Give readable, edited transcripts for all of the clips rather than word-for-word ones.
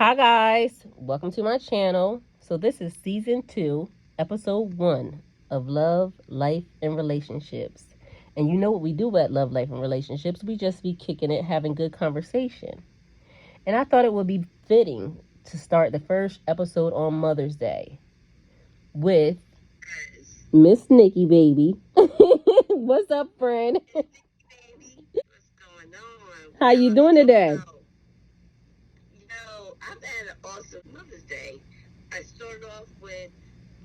Hi guys, welcome to my channel. So this is season 2, episode 1 of Love, Life, and Relationships. And you know what we do at Love, Life, and Relationships? We just be kicking it, having good conversation. And I thought it would be fitting to start the first episode on Mother's Day with Miss Nikki, baby. What's up, friend? What's going on? How you doing today? I've had an awesome Mother's Day. I started off with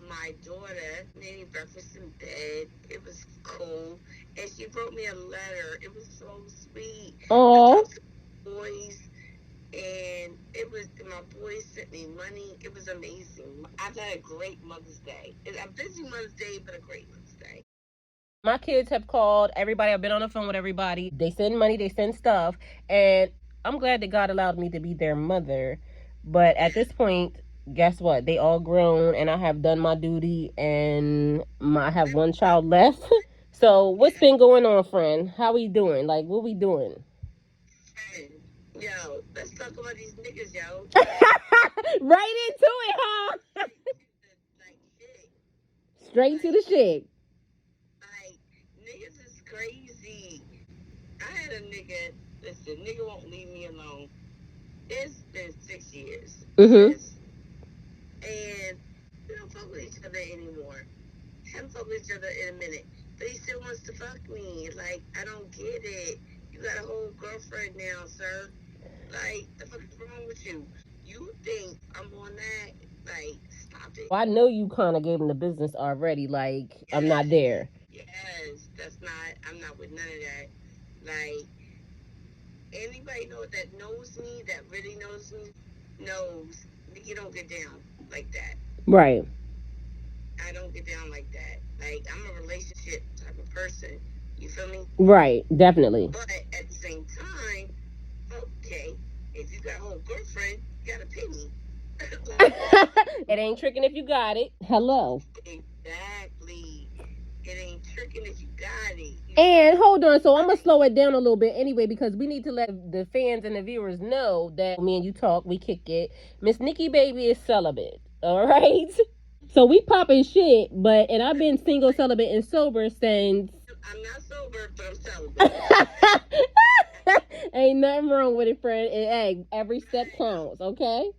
my daughter making breakfast in bed. It was cool. And she wrote me a letter. It was so sweet. I Oh, talked to my boys, and my boys sent me money. It was amazing. I've had a great Mother's Day. It's a busy Mother's Day, but a great Mother's Day. my kids have called everybody. I've been on the phone with everybody. They send money, they send stuff, and I'm glad that God allowed me to be their mother. But at this point, guess what? They all grown, and I have done my duty, and I have one child left. So what's been going on, friend? How we doing? Like, what we doing? And, let's talk about these niggas, yo. Right into it, huh? Like, shit. Straight to the shit. Like, niggas is crazy. I had a nigga, listen, nigga won't leave me alone. It's been 6 years. Mhm. And we don't fuck with each other anymore. Haven't fucked with each other in a minute. But he still wants to fuck me. Like, I don't get it. You got a whole girlfriend now, sir. Like, the fuck is wrong with you? You think I'm on that? Like, stop it. Well, I know you kind of gave him the business already. Like, I'm not Yes. there. Yes. I'm not with none of that. Like, anybody that knows me, that really knows me, knows you don't get down like that. Right. I don't get down like that. Like, I'm a relationship type of person. You feel me? Right. Definitely. But at the same time, okay, if you got a whole girlfriend, you gotta pay me. It ain't tricking if you got it. Hello. Exactly. It ain't tricking if you got it. And hold on, so I'm gonna slow it down a little bit anyway because we need to let the fans and the viewers know that me and you talk, we kick it. Miss Nikki baby is celibate. All right. So we popping shit, but and I've been single, celibate, and sober since. I'm not sober, but I'm celibate. Ain't nothing wrong with it, friend. And hey, every step counts, okay?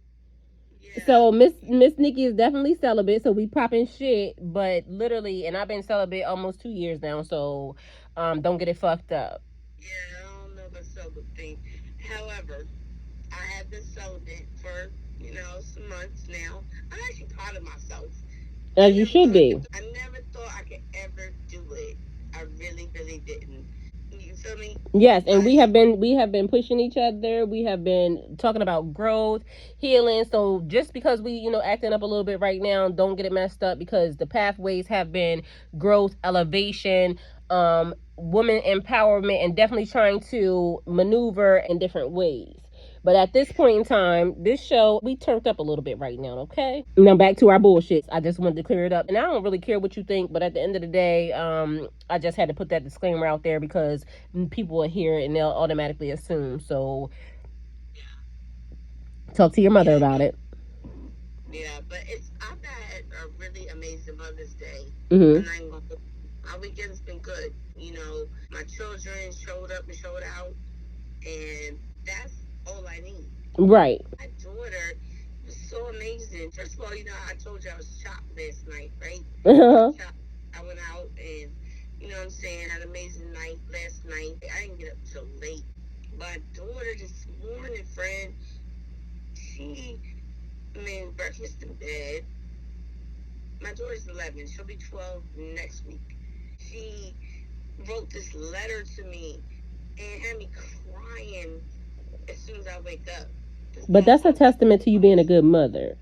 Yeah. So Miss Nikki is definitely celibate, so we popping shit, but literally, and I've been celibate almost 2 years now, so don't get it fucked up. Yeah, I don't know about celibate thing. However, I have been celibate for, some months now. I'm actually proud of myself. As you should be. I never thought I could ever do it. I really, really didn't. You feel me? Yes, and we have been pushing each other. We have been talking about growth, healing. So just because we, acting up a little bit right now, don't get it messed up because the pathways have been growth, elevation, woman empowerment, and definitely trying to maneuver in different ways. But at this point in time, this show, we turned up a little bit right now, okay? Now back to our bullshit. I just wanted to clear it up. And I don't really care what you think, but at the end of the day, I just had to put that disclaimer out there because people will hear it and they'll automatically assume. So talk to your mother about it. Yeah, but I've had a really amazing Mother's Day. Mm-hmm. And my weekend's been good. My children showed up and showed out, and that's all I need. Right. My daughter was so amazing. First of all, I told you I was shocked last night, right? Uh-huh. I went out and, what I'm saying, had an amazing night last night. I didn't get up till late. My daughter this morning, friend, she made breakfast in bed. My daughter's 11. She'll be 12 next week. She wrote this letter to me and had me crying as soon as I wake up. But that's a testament to you being a good mother.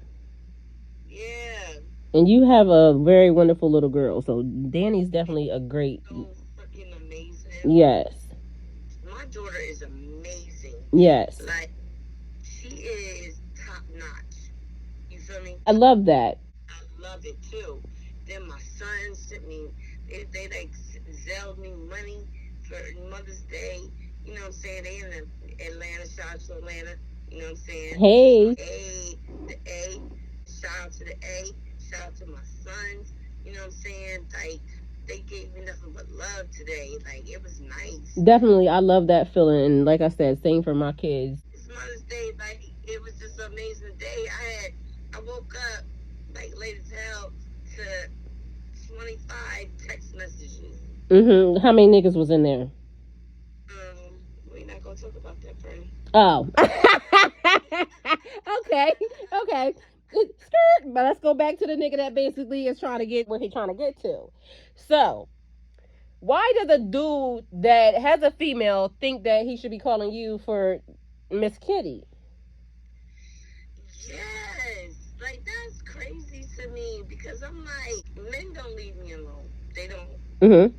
Yeah. And you have a very wonderful little girl. So Danny's definitely a great. So freaking amazing. Yes. My daughter is amazing. Yes. Like, she is top notch. You feel me? I love that. I love it too. Then my son sent me, they like Zelle me money for Mother's Day. You know what I'm saying? They in Atlanta, shout out to Atlanta. You know what I'm saying? Hey. Hey. the A. Shout out to my sons. You know what I'm saying? Like, they gave me nothing but love today. Like, it was nice. Definitely, I love that feeling. And like I said, same for my kids. It's Mother's Day. Like, it was just an amazing day. I woke up, like, late as hell to 25 text messages. How many niggas was in there? We're not gonna talk about that, friend. Oh. Okay. Okay. But let's go back to the nigga that basically is trying to get what he's trying to get to. So, why does a dude that has a female think that he should be calling you for Miss Kitty? Yes, like that's crazy to me because I'm like, men don't leave me alone. They don't.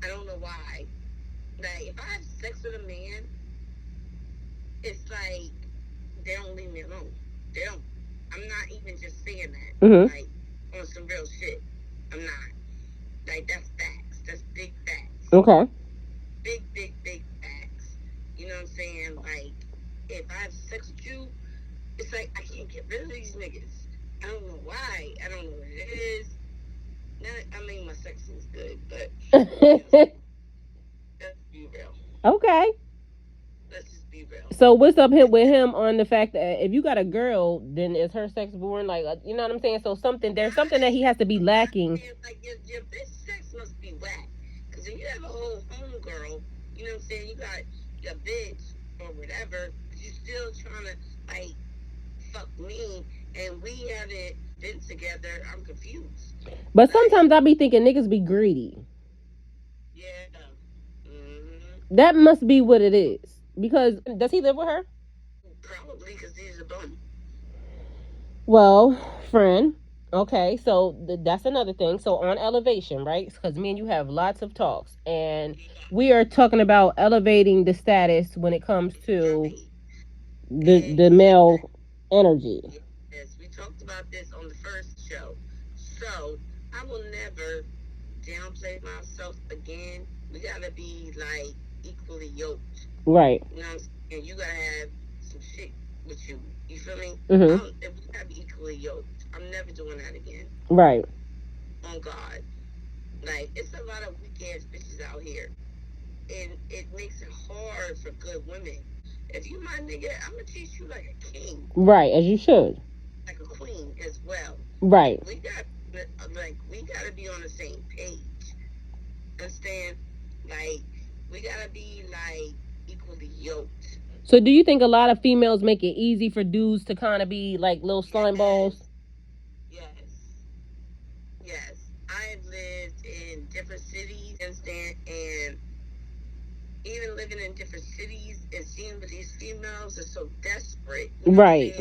I don't know why. Like, if I have sex with a man, it's like they don't leave me alone. They don't. I'm not even just saying that. Like, on some real shit. I'm not. Like, that's facts. That's big facts. Okay. Big facts. You know what I'm saying? Like, if I have sex with you, it's like I can't get rid of these niggas. I don't know why. I don't know what it is. I mean, my sex is good, but let's be real. Okay. Let's just be real. So what's up with him on the fact that if you got a girl, then is her sex boring? Like, you know what I'm saying? So there's something that he has to be lacking. Like, your bitch sex must be whack. Because if you have a whole homegirl, you know what I'm saying? You got your bitch or whatever, but you still trying to, like, fuck me, and we haven't been together. I'm confused. But sometimes I be thinking niggas be greedy. Yeah. That must be what it is. Because does he live with her? Probably, because he's a bum. Well, friend. Okay, so that's another thing. So on elevation, right? Because me and you have lots of talks, and we are talking about elevating the status when it comes to the male energy. Yes, we talked about this on the first show. So I will never downplay myself again. We gotta be like equally yoked. Right. You know what I'm saying? You gotta have some shit with you. You feel me? If we gotta be equally yoked, I'm never doing that again. Right. On God. Like, it's a lot of weak ass bitches out here. And it makes it hard for good women. If you my nigga, I'm gonna treat you like a king. Right, as you should. Like a queen as well. Right. We gotta be on the same page. Understand? Like, we gotta be like equally yoked. So do you think a lot of females make it easy for dudes to kind of be like little slime balls? Yes. I've lived in different cities, understand, and even living in different cities and seeing what these females are so desperate. You know right.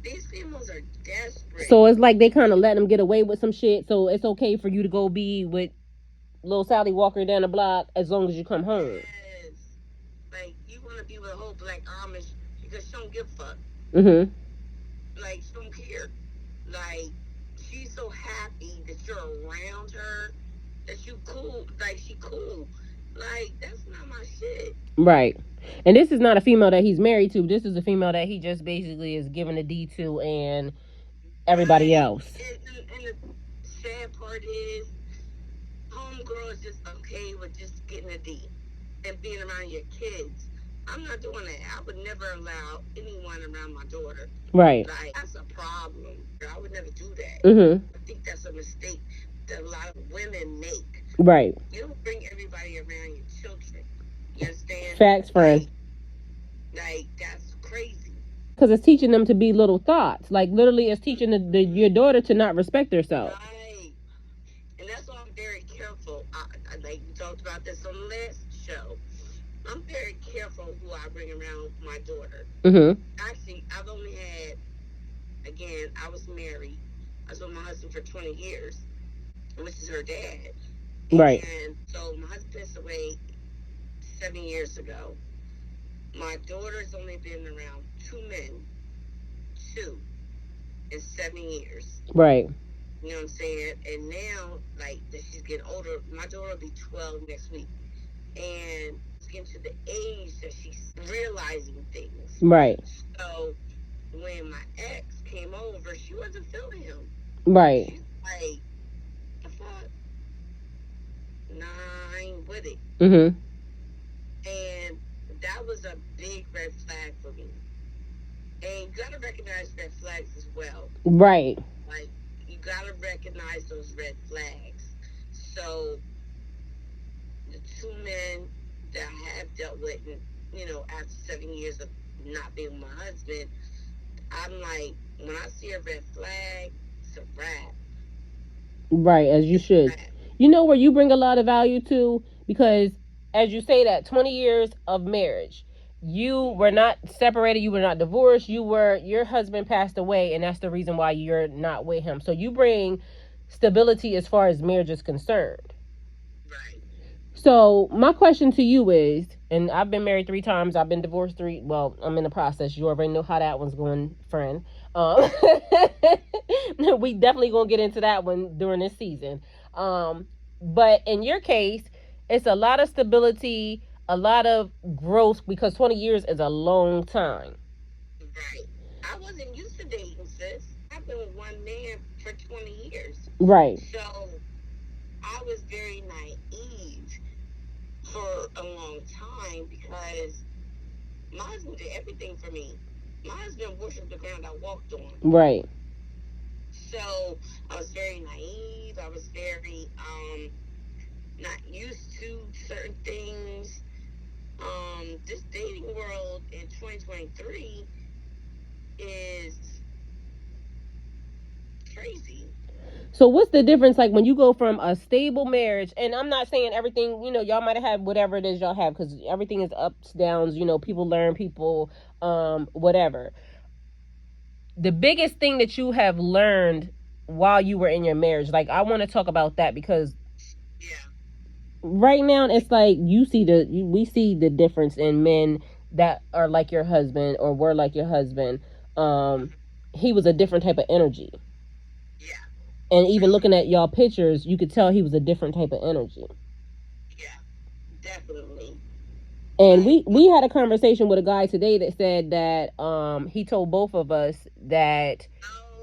These females are desperate. So it's like they kind of let them get away with some shit. So it's okay for you to go be with little Sally Walker down the block as long as you come home. Yes. Like, you want to be with a whole black Amish because she don't give a fuck. Like, she don't care. Like, she's so happy that you're around her, that you cool. Like, she cool. Like, that's not my shit. Right. And this is not a female that he's married to. This is a female that he just basically is giving a D to and everybody else. And the sad part is, homegirl is just okay with just getting a D and being around your kids. I'm not doing that. I would never allow anyone around my daughter. Right. Like, that's a problem. I would never do that. I think that's a mistake that a lot of women make. Right. You don't bring everybody around your children. You understand? Facts, friend. Like that's crazy. Because it's teaching them to be little thoughts. Like, literally, it's teaching your daughter to not respect herself. Right. And that's why I'm very careful. I like we talked about this on the last show. I'm very careful who I bring around my daughter. Actually, I've only had, again, I was married. I was with my husband for 20 years, which is her dad. Right. And so my husband passed away 7 years ago. My daughter's only been around 2 men, 2, in 7 years. Right. You know what I'm saying? And now, like, that she's getting older, my daughter will be 12 next week. And it's getting to the age that she's realizing things. Right. So when my ex came over, she wasn't feeling him. Right. She's like, the fuck? Nah, I ain't with it. Mm-hmm. And that was a big red flag for me. And you gotta recognize red flags as well. Right. Like, you gotta recognize those red flags. So, the two men that I have dealt with, after 7 years of not being with my husband, I'm like, when I see a red flag, it's a wrap. Right, as you It's a should. wrap. You know where you bring a lot of value to? Because as you say that 20 years of marriage, you were not separated, you were not divorced, your husband passed away and that's the reason why you're not with him. So you bring stability as far as marriage is concerned. Right. So my question to you is, and I've been married 3 times, I've been divorced three. Well, I'm in the process. You already know how that one's going, friend. Um, we definitely gonna get into that one during this season. Um, but in your case, it's a lot of stability, a lot of growth because 20 years is a long time. Right. I wasn't used to dating, sis. I've been with one man for 20 years. Right. So I was very naive for a long time because my husband did everything for me. My husband worshiped the ground I walked on. Right. So I was very naive. I was very not used to certain things. This dating world in 2023 is crazy. So what's the difference like when you go from a stable marriage, and I'm not saying everything, y'all might have had whatever it is y'all have because everything is ups, downs, people learn, people whatever. The biggest thing that you have learned while you were in your marriage, like I want to talk about that because Yeah. right now it's like we see the difference in men that are like your husband or were like your husband. um he was a different type of energy, Yeah. and For even sure. looking at y'all pictures you could tell he was a different type of energy. Yeah. Definitely. And Like, we had a conversation with a guy today that said that he told both of us that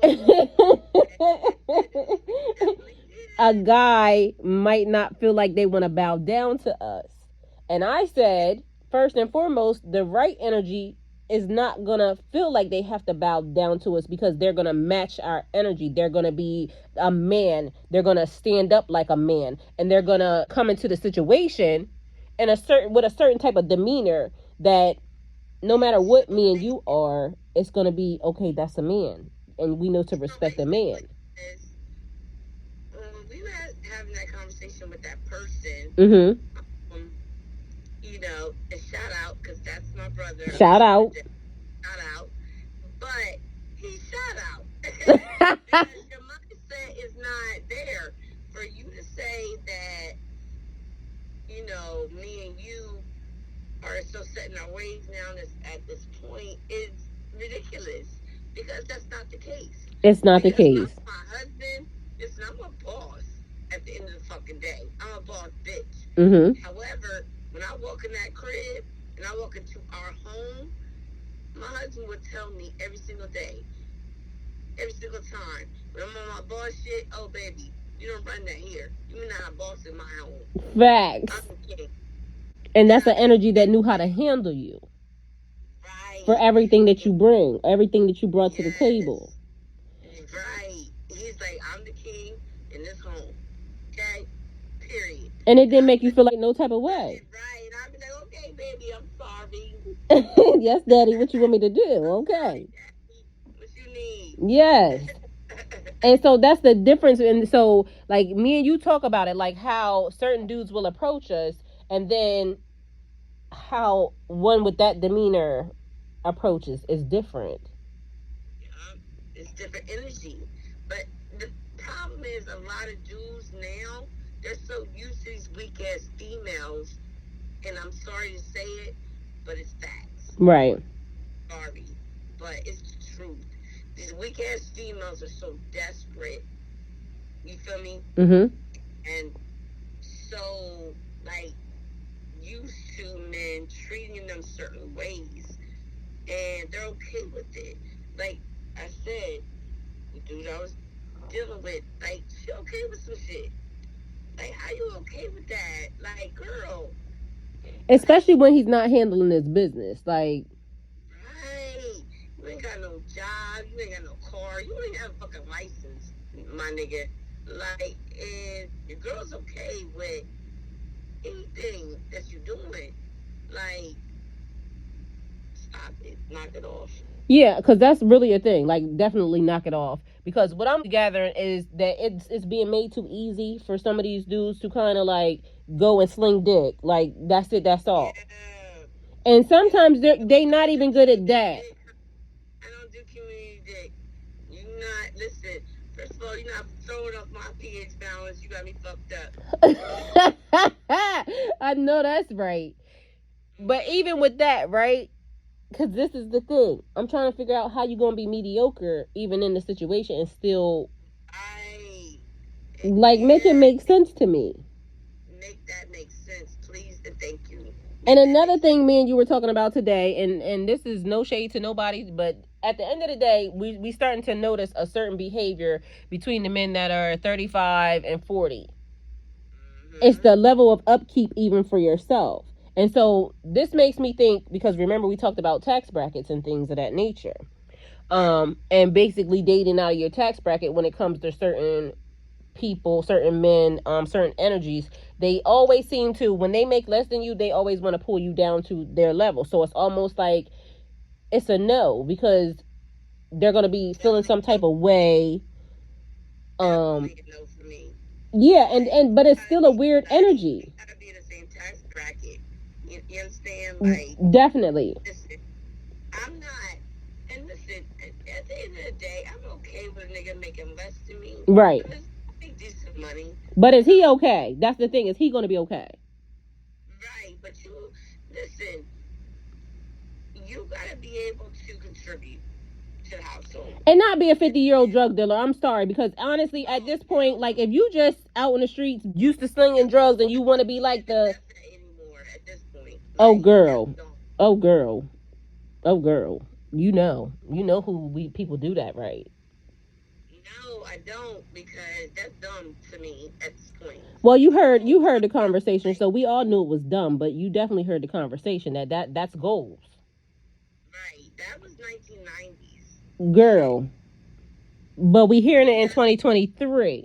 oh, definitely a did. guy might not feel like they want to bow down to us. And I said, first and foremost, the right energy is not going to feel like they have to bow down to us because they're going to match our energy. They're going to be a man. They're going to stand up like a man, and they're going to come into the situation in a certain with a certain type of demeanor that no matter what So me and you basically, are, it's going to be okay, that's a man, and we know to so respect a man. basically, is when we were having that conversation with that person, Mhm. um, and shout out because that's my brother. Shout out. Shout out, but he shout out because your mindset is not there for you to say that me and you are so set in our ways now. At this point is ridiculous because that's not the case. It's not the Because case. my husband, listen, I'm a boss at the end of the fucking day. I'm a boss bitch. Mhm. However, when I walk in that crib and I walk into our home, my husband would tell me every single day, every single time, when I'm on my boss shit, oh baby, you don't run that here. You're not a boss in my home. I'm Facts. the king. And And that's I an be like, energy that knew how to handle you for right. everything that you bring, everything that you brought to the table. Yes. Right. He's like, I'm the king in this home. Okay? Period. And it And didn't I'll make be you like, feel like no type of way. right. And I'll be like, okay, baby, I'm sorry. Yes, daddy, what you want me to do? I'm sorry, Okay. Daddy. What you need? Yes. And so that's the difference. And so, like, me and you talk about it, like how certain dudes will approach us, and then how one with that demeanor approaches is different. Yeah, it's different energy. But the problem is a lot of dudes now, they're so used to these weak ass females, and I'm sorry to say it, but it's facts. Right. Sorry. But it's the truth. These weak ass females are so desperate. You feel me? Mhm. And so like used to men treating them certain ways, and they're okay with it. Like I said, the dude I was dealing with, like, she okay with some shit. Like, how you okay with that? Like, girl. Especially when he's not handling his business. Like, right. You ain't got no job. You ain't got no car. You ain't have a fucking license, my nigga. Like, and your girl's okay with anything that you're doing. Like, stop it. Knock it off. yeah, because that's really a thing. Like, definitely knock it off. Because what I'm gathering is that it's being made too easy for some of these dudes to kind of like go and sling dick. Like, that's it. That's all. Yeah. And sometimes they not even good at that. I don't do community dick. You not listen. First of all, you're not throwing off my pH balance. You got me fucked up. I know that's right. But even with that, right? Because this is the thing. I'm trying to figure out how you're going to be mediocre even in the situation and still, like, make it make sense to me. Make that make sense, please, and thank you. And another thing me and you were talking about today, and this is no shade to nobody, but at the end of the day, we starting to notice a certain behavior between the men that are 35 and 40. Mm-hmm. It's the level of upkeep even for yourself. And so this makes me think, because remember we talked about tax brackets and things of that nature. And basically dating out of your tax bracket when it comes to certain people, certain men, certain energies, they always seem to, when they make less than you, they always want to pull you down to their level. So it's almost like it's a no, because they're going to be feeling some type of way. Yeah, and but it's still a weird energy. Gotta be in the same tax bracket. You understand? Like, definitely. Listen, I'm not. And listen, at the end of the day, I'm okay with a nigga making less than me. Right. I make decent money. But is he okay? That's the thing. Is he going to be okay? Right. But you listen. You gotta be able to contribute to the household. And not be a 50-year-old drug dealer. I'm sorry, because honestly, at this point, like, if you just out in the streets used to slinging drugs and you want to be like the anymore at this point. Like, oh girl, oh girl, oh girl, you know who people do that, right? No, I don't, because that's dumb to me at this point. Well, you heard the conversation, so we all knew it was dumb, but you definitely heard the conversation that's goals. Right, that was 1990s. Girl. But we hearing it in 2023. Right.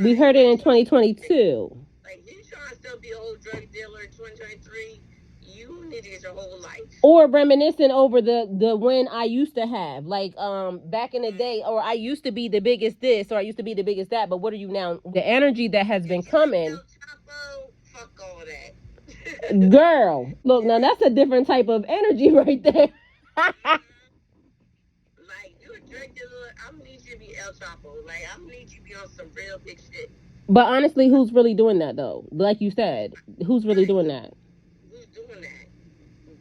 We heard it in 2022. Like, you trying to still be a whole drug dealer in 2023? You need to get your whole life. Or reminiscing over the when I used to have, like, back in the day, or I used to be the biggest this, or I used to be the biggest that, but what are you now? The energy that has been coming. Fuck all that. Girl, look, now that's a different type of energy right there. Like, you a drug dealer, I'm gonna need you to be El Chapo. Like, I'm gonna need you to be on some real big shit. But honestly, who's really doing that, though? Like you said, who's really doing that? Who's doing that?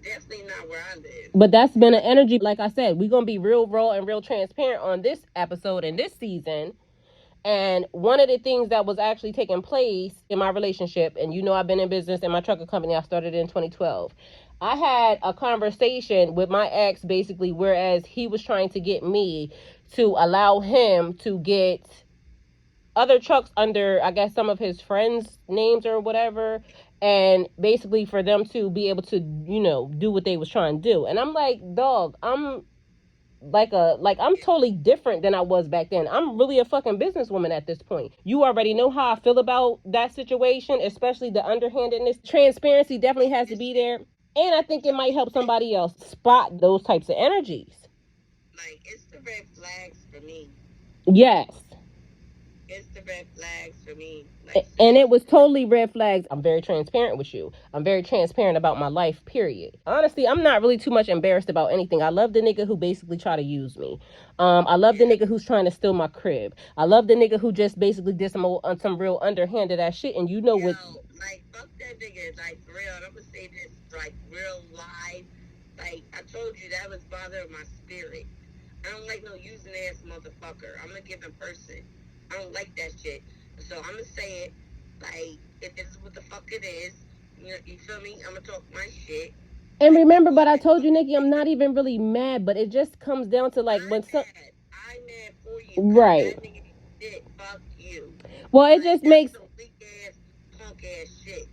Definitely not where I live. But that's been an energy, like I said, we're going to be real raw and real transparent on this episode and this season. And one of the things that was actually taking place in my relationship, and you know I've been in business in my trucking company, I started in 2012. I had a conversation with my ex, basically, whereas he was trying to get me to allow him to get other trucks under, I guess, some of his friends' names or whatever, and basically for them to be able to, do what they was trying to do. And I'm like, dog, I'm I'm totally different than I was back then. I'm really a fucking businesswoman at this point. You already know how I feel about that situation, especially the underhandedness. Transparency definitely has to be there. And I think it might help somebody else spot those types of energies. Like, it's the red flags for me. Yes. It's the red flags for me. Like, and it was totally red flags. I'm very transparent with you. I'm very transparent about my life, period. Honestly, I'm not really too much embarrassed about anything. I love the nigga who basically try to use me. I love the nigga who's trying to steal my crib. I love the nigga who just basically did some real underhanded ass shit. And you know what? Like, fuck that nigga. Like, for real. I'm gonna say this, like, real live. Like, I told you, that was bothering my spirit. I don't like no using ass motherfucker. I'm a giving person. I don't like that shit. So I'm gonna say it, like, if this is what the fuck it is, you feel me? I'm gonna talk my shit. And remember, but I told you, Nikki, I'm not even really mad, but it just comes down to like when some. I'm mad for you. Right. That nigga did fuck you. Well, it just makes. Some weak ass, punk ass shit.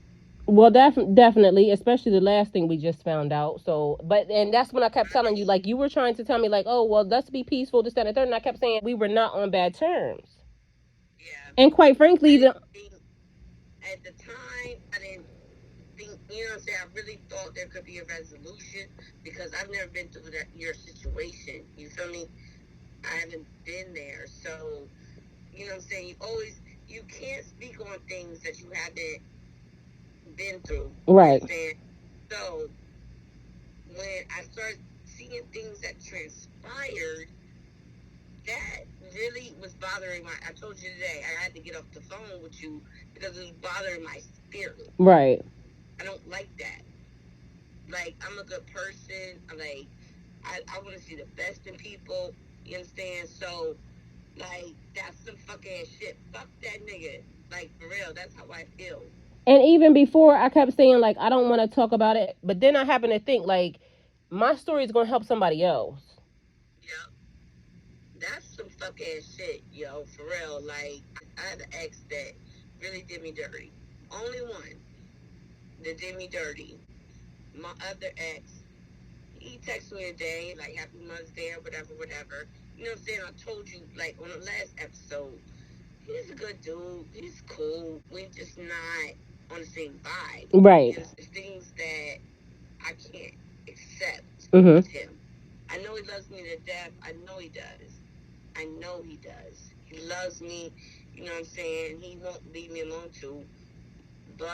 Well, definitely, especially the last thing we just found out. So, but and that's when I kept telling you, like you were trying to tell me, like, oh, well, let's be peaceful, this, that, and the third, and I kept saying we were not on bad terms. Yeah. And quite frankly, At the time, I didn't think, you know what I'm saying? I really thought there could be a resolution because I've never been through your situation. You feel me? I haven't been there. So, you know what I'm saying? You can't speak on things that you haven't been through. Right. You understand? So, when I started seeing things that transpired, that really was bothering I told you today, I had to get off the phone with you because it was bothering my spirit. Right. I don't like that. Like, I'm a good person. I want to see the best in people. You understand? So, like, that's some fuck ass shit. Fuck that nigga. Like, for real, that's how I feel. And even before, I kept saying, like, I don't want to talk about it. But then I happened to think, like, my story is going to help somebody else. Yep. That's some fuck ass shit, yo, for real. Like, I had an ex that really did me dirty. Only one that did me dirty. My other ex, he texted me a day, like, Happy Mother's Day or whatever, whatever. You know what I'm saying? I told you, like, on the last episode, he's a good dude. He's cool. We're just not on the same vibe. Right. There's things that I can't accept with him. I know he loves me to death. I know he does. I know he does. He loves me. You know what I'm saying? He won't leave me alone too. But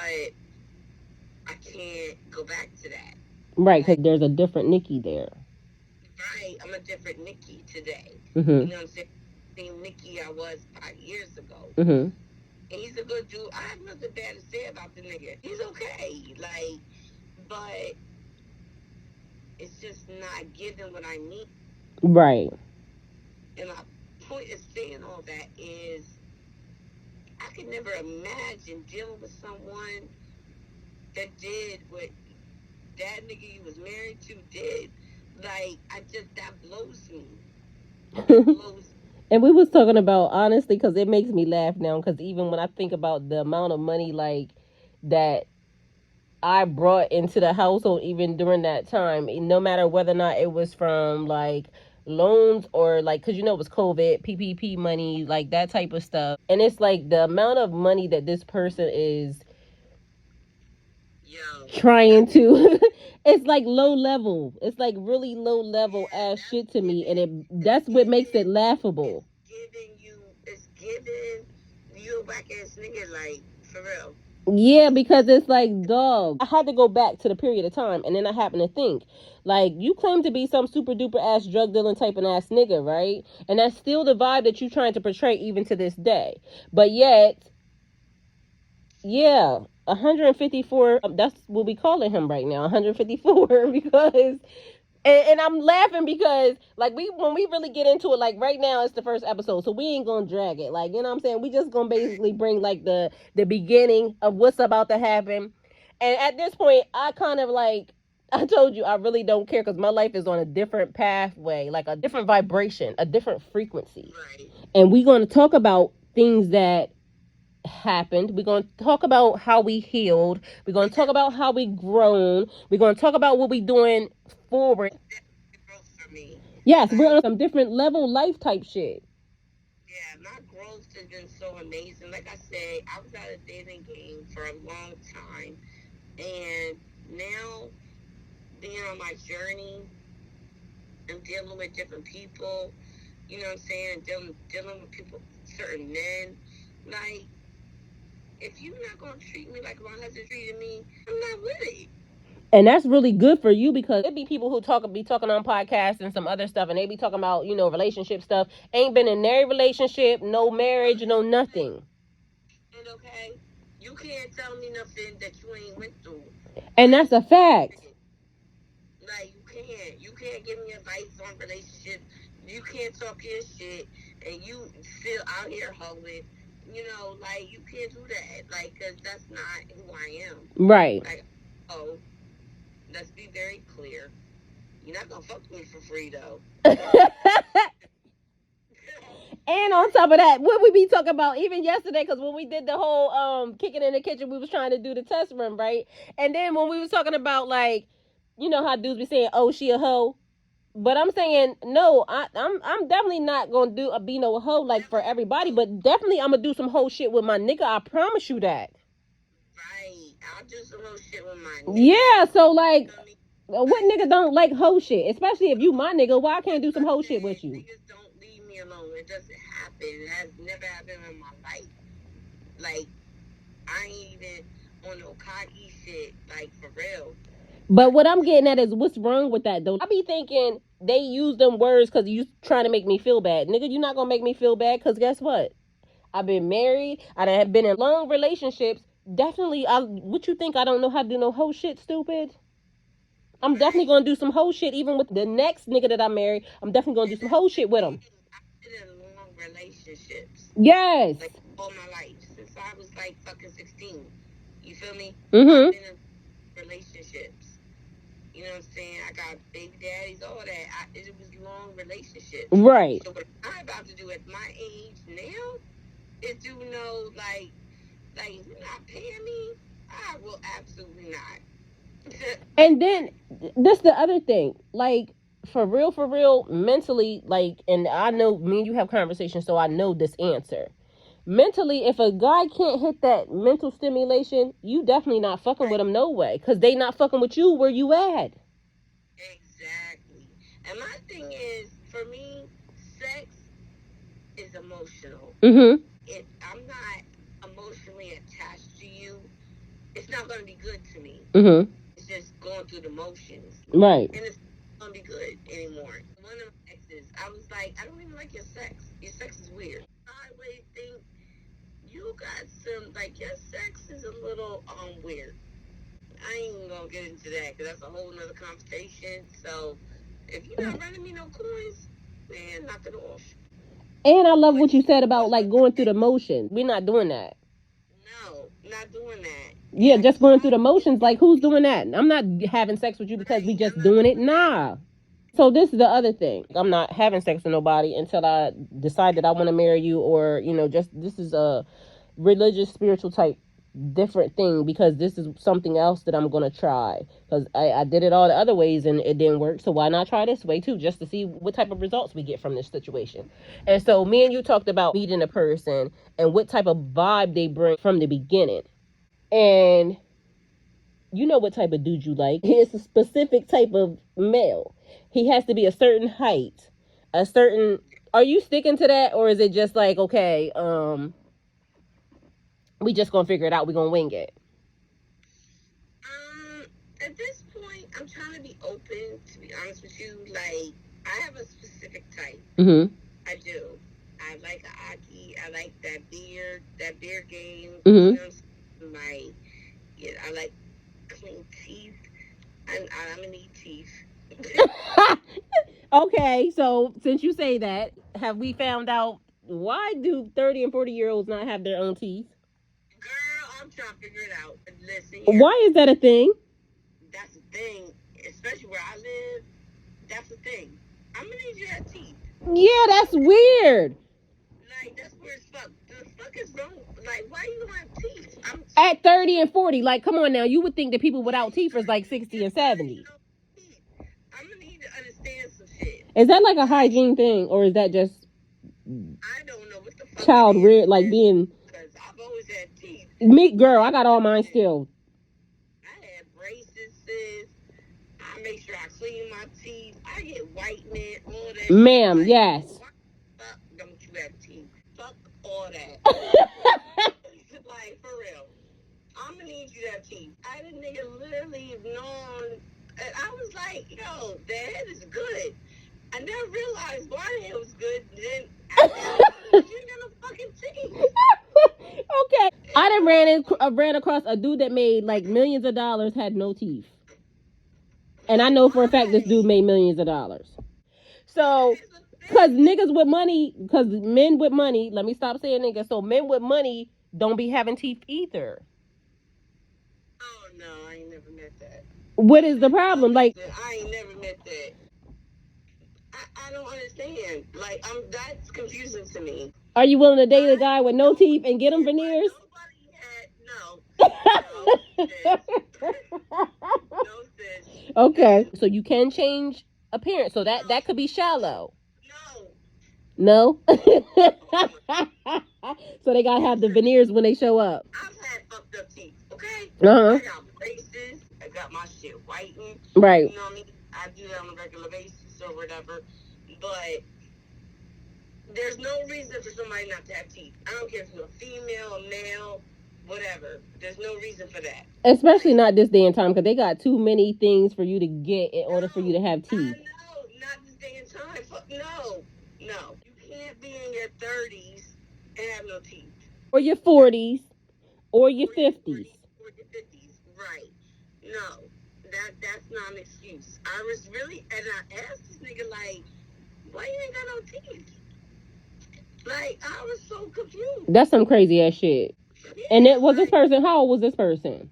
I can't go back to that. Right, because there's a different Nikki there. Right, I'm a different Nikki today. Mm-hmm. You know what I'm saying? Same Nikki I was 5 years ago. Mm-hmm. And he's a good dude. I have nothing bad to say about the nigga. He's okay. Like, but it's just not giving what I need. Right. And my point of saying all that is I could never imagine dealing with someone that did what that nigga you was married to did. Like, that blows me. That blows. And we was talking about, honestly, because it makes me laugh now, because even when I think about the amount of money, like, that I brought into the household, even during that time, no matter whether or not it was from, like, loans or, like, because it was COVID, PPP money, like that type of stuff. And it's like the amount of money that this person is trying to it's like low level, it's like really low level ass shit to me, and that's what makes it laughable. It's giving you a whack ass nigga, like, for real. Yeah, because it's like, dog, I had to go back to the period of time, and then I happened to think, like, you claim to be some super duper ass drug dealing type of ass nigga, right? And that's still the vibe that you're trying to portray even to this day. But yet, yeah, 154, that's what we calling him right now, 154, because and I'm laughing because, like, when we really get into it, like, right now it's the first episode, so we ain't gonna drag it, like, you know what I'm saying, we just gonna basically bring, like, the beginning of what's about to happen. And at this point, I kind of, like, I told you, I really don't care, because my life is on a different pathway, like a different vibration, a different frequency. Right. And we're gonna talk about things that happened. We're going to talk about how we healed. We're going to talk about how we grown. We're going to talk about what we doing forward. Yes, we're on some different level life type shit. Yeah, my growth has been so amazing. Like I said, I was out of dating game for a long time, and now being on my journey and dealing with different people, you know what I'm saying, dealing with people, certain men, like, if you're not gonna treat me like my husband treated me, I'm not with it. And that's really good for you, because there be people who be talking on podcasts and some other stuff, and they be talking about, relationship stuff. Ain't been in their relationship, no marriage, no nothing. And okay, you can't tell me nothing that you ain't went through. And that's a fact. Like, you can't give me advice on relationships. You can't talk your shit, and you still out here hoeing. Like, you can't do that. Like, cause that's not who I am. Right. Like, oh, let's be very clear. You're not gonna fuck with me for free though. And on top of that, what we be talking about even yesterday, because when we did the whole kicking in the kitchen, we was trying to do the test run, right? And then when we was talking about like, you know how dudes be saying, "Oh, she a hoe," but I'm saying no. I'm definitely not gonna be no hoe like for everybody, but definitely I'm gonna do some hoe shit with my nigga. I promise you that. Right. I'll do some whole shit with my nigga. Yeah. So like, You know what I mean? what nigga don't like hoe shit? Especially if you my nigga, why I can't do some hoe shit with you? Niggas don't leave me alone. It doesn't happen. It has never happened in my life. Like, I ain't even on no cocky shit. Like, for real. But what I'm getting at is what's wrong with that though? I be thinking they use them words because you trying to make me feel bad. Nigga, you're not gonna make me feel bad because guess what? I've been married. I done have been in long relationships. Definitely, what you think I don't know how to do no hoe shit, stupid? I'm definitely gonna do some hoe shit even with the next nigga that I married. I'm definitely gonna do some hoe shit with him. I've been in long relationships. Yes. Like, all my life. Since I was, like, fucking 16. You feel me? Mm-hmm. I've been in relationships. You know what I'm saying? I got baby daddies, all that. It was long relationships. Right. So what I'm about to do at my age now is do no, like if you're not paying me, I will absolutely not. And then this the other thing, like for real, mentally, like, and I know me and you have conversations, so I know this answer. Mentally, if a guy can't hit that mental stimulation, you definitely not fucking with him no way, cause they not fucking with you where you at. Exactly. And my thing is, for me, sex is emotional. Mm-hmm. If I'm not emotionally attached to you, it's not going to be good to me. Mm-hmm. It's just going through the motions. Right. And it's not going to be good anymore. One of my exes, I was like, I don't even like your sex. Your sex is weird. I always think you got some, like, your sex is a little weird. I ain't even gonna get into that because that's a whole nother conversation. So if you're not running me no coins, man, knock it off. And I love what you said about like going through the motions. We're not doing that. No, not doing that. Yeah, just going through the motions. Like, who's doing that? I'm not having sex with you because we just doing it. Nah. So this is the other thing. I'm not having sex with nobody until I decide that I want to marry you, or just this is a religious, spiritual type different thing, because this is something else that I'm gonna try, because I did it all the other ways and it didn't work. So why not try this way too, just to see what type of results we get from this situation. And so me and you talked about meeting a person and what type of vibe they bring from the beginning. And you know what type of dude you like. It's a specific type of male. He has to be a certain height, a certain. Are you sticking to that, or is it just like, okay, we just gonna figure it out. We gonna wing it. At this point, I'm trying to be open. To be honest with you, like, I have a specific type. Mm-hmm. I do. I like a Aki. I like that beard game. Mm-hmm. You know what I'm saying? Like, yeah, I like clean teeth. I'm gonna need teeth. Okay, so since you say that, have we found out why do 30 and 40-year-olds not have their own teeth? Girl, I'm trying to figure it out. Listen here. Why is that a thing? That's the thing. Especially where I live. That's the thing. I'm gonna need you to have teeth. Yeah, that's weird. Like, that's weird as fuck. The fuck is wrong? Like, why you don't have teeth? At 30 and 40, like, come on now. You would think that people without teeth is like 60 and 70. I'm gonna need to understand some shit. Is that like a hygiene thing, or is that just I don't know what the fuck child reared, like being? Because I've always had teeth. Me, girl, I got all mine still. I had braces, sis. I make sure I clean my teeth. I get whitening, all that. Ma'am, like, yes. Why the fuck don't you have teeth? Fuck all that. Like, for real. I'm gonna need you to have teeth. I had a nigga literally known, and I was like, yo, the head is good. I never realized why the head was good. Then you got no fucking teeth. Okay. I done ran across a dude that made like millions of dollars, had no teeth. And I know for a fact this dude made millions of dollars. So, because niggas with money, because men with money, let me stop saying niggas. So, men with money don't be having teeth either. Oh, no, I ain't never met that. What is the problem? Like, I ain't never met that. I don't understand. Like, that's confusing to me. are you willing to date a guy with no teeth and get him veneers? Nobody had no, no sis. Okay, so you can change appearance. So that could be shallow. No. No. So they gotta have the veneers when they show up. I've had fucked up teeth. Okay. Uh huh. I got braces. I got my shit whitened. Right. You know what I mean? I do that on a regular basis or whatever. But there's no reason for somebody not to have teeth. I don't care if you're a female, a male, whatever. There's no reason for that. Especially not this day and time, because they got too many things for you to get in order for you to have teeth. No, not this day and time. Fuck no. No. You can't be in your 30s and have no teeth. Or your 40s. Or your 50s. Or your 50s. Right. No. That's not an excuse. I was really, and I asked this nigga, like, why you ain't got no teeth? Like, I was so confused. That's some crazy ass shit. Yeah, and it was this person, how old was this person?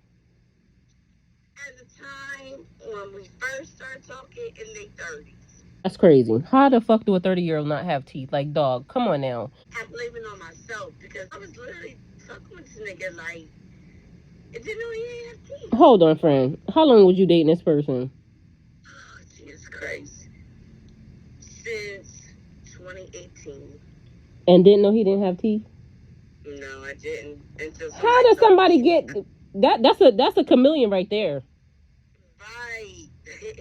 At the time when we first started talking, in their 30s. That's crazy. How the fuck do a 30-year-old not have teeth? Like, dog, come on now. I blame it on myself because I was literally fucking with this nigga, like, it didn't know he didn't have teeth. Hold on, friend. How long was you dating this person? Oh, Jesus Christ. Since 2018. And didn't know he didn't have teeth? No, I didn't. How does somebody get that? That's a chameleon right there. Right. Hit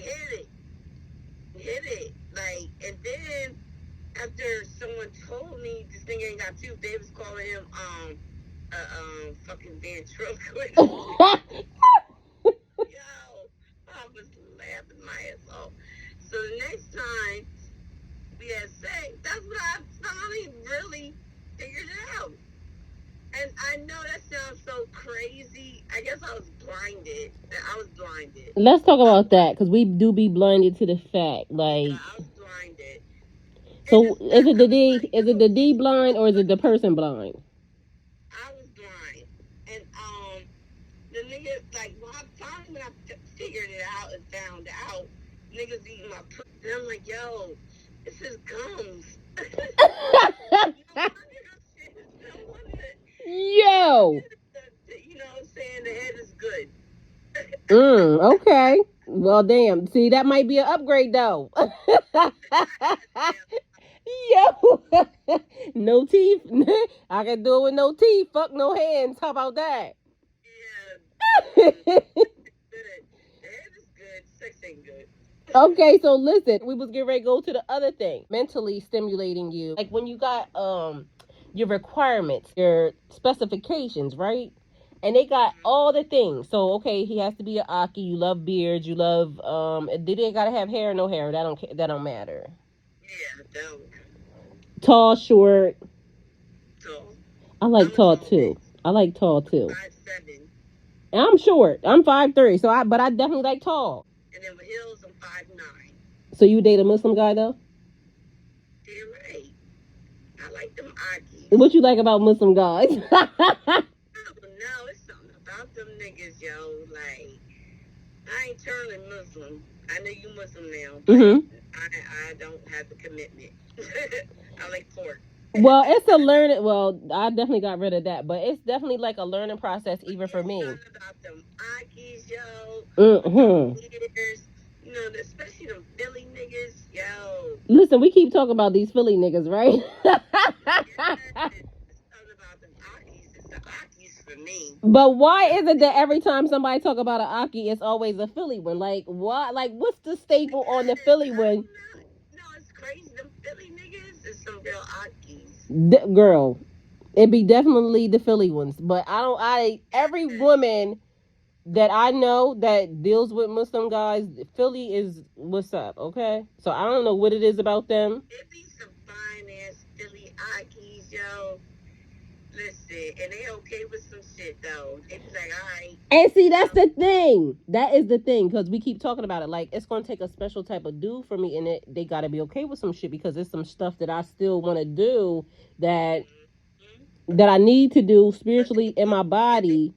it. Like, and then after someone told me this thing ain't got teeth, they was calling him fucking ventriloquist. Yo, I was laughing my ass off. So the next time we had sex, that's when I finally really figured it out. And I know that sounds so crazy. I guess I was blinded. Let's talk about that, because we do be blinded to the fact. Like, yeah, I was blinded. So is it the D blind or is it the person blind? I was blind. And the nigga, like, when I figured it out and found out, niggas eating my pussy. And I'm like, yo, this is gums. Yo. You know what I'm saying? The head is good. Okay. Well, damn. See, that might be an upgrade, though. Yo. No teeth. I can do it with no teeth. Fuck no hands. How about that? Yeah. The head is good. Sex ain't good. Okay, so listen, we was getting ready to go to the other thing. Mentally stimulating you. Like when you got your requirements, your specifications, right? And they got all the things. So okay, he has to be an Aki. You love beards. You love did they gotta have hair or no hair? That don't matter. Yeah, don't. Tall, short. Tall. I like tall too. I like tall too. 5'7". And I'm short. I'm 5'3". But I definitely like tall. And then with heels, I'm 5'9". So you date a Muslim guy though? Damn right. I like them Akis. What you like about Muslim guys? I don't know. It's something about them niggas, yo. Like, I ain't turning Muslim. I know you Muslim now, but I don't have the commitment. I like pork. Well, it's a learning. Well, I definitely got rid of that, but it's definitely like a learning process, even for me. Something about them Akis, yo. You know, especially them Philly niggas, yo. Listen, we keep talking about these Philly niggas, right? But why is it that every time somebody talk about an Aki, it's always a Philly one? Like, why? Like, what's the staple on the Philly one? No, it's crazy. Them Philly niggas is some real Akis. Girl, it'd be definitely the Philly ones. But every woman that I know that deals with Muslim guys, Philly is what's up, okay? So I don't know what it is about them. It be some fine ass Philly Akis, yo. Listen, and they okay with some shit though. They be like, alright. And see, that's the thing. That is the thing, because we keep talking about it. Like, it's gonna take a special type of dude for me, and they gotta be okay with some shit, because it's some stuff that I still want to do that I need to do spiritually in my body.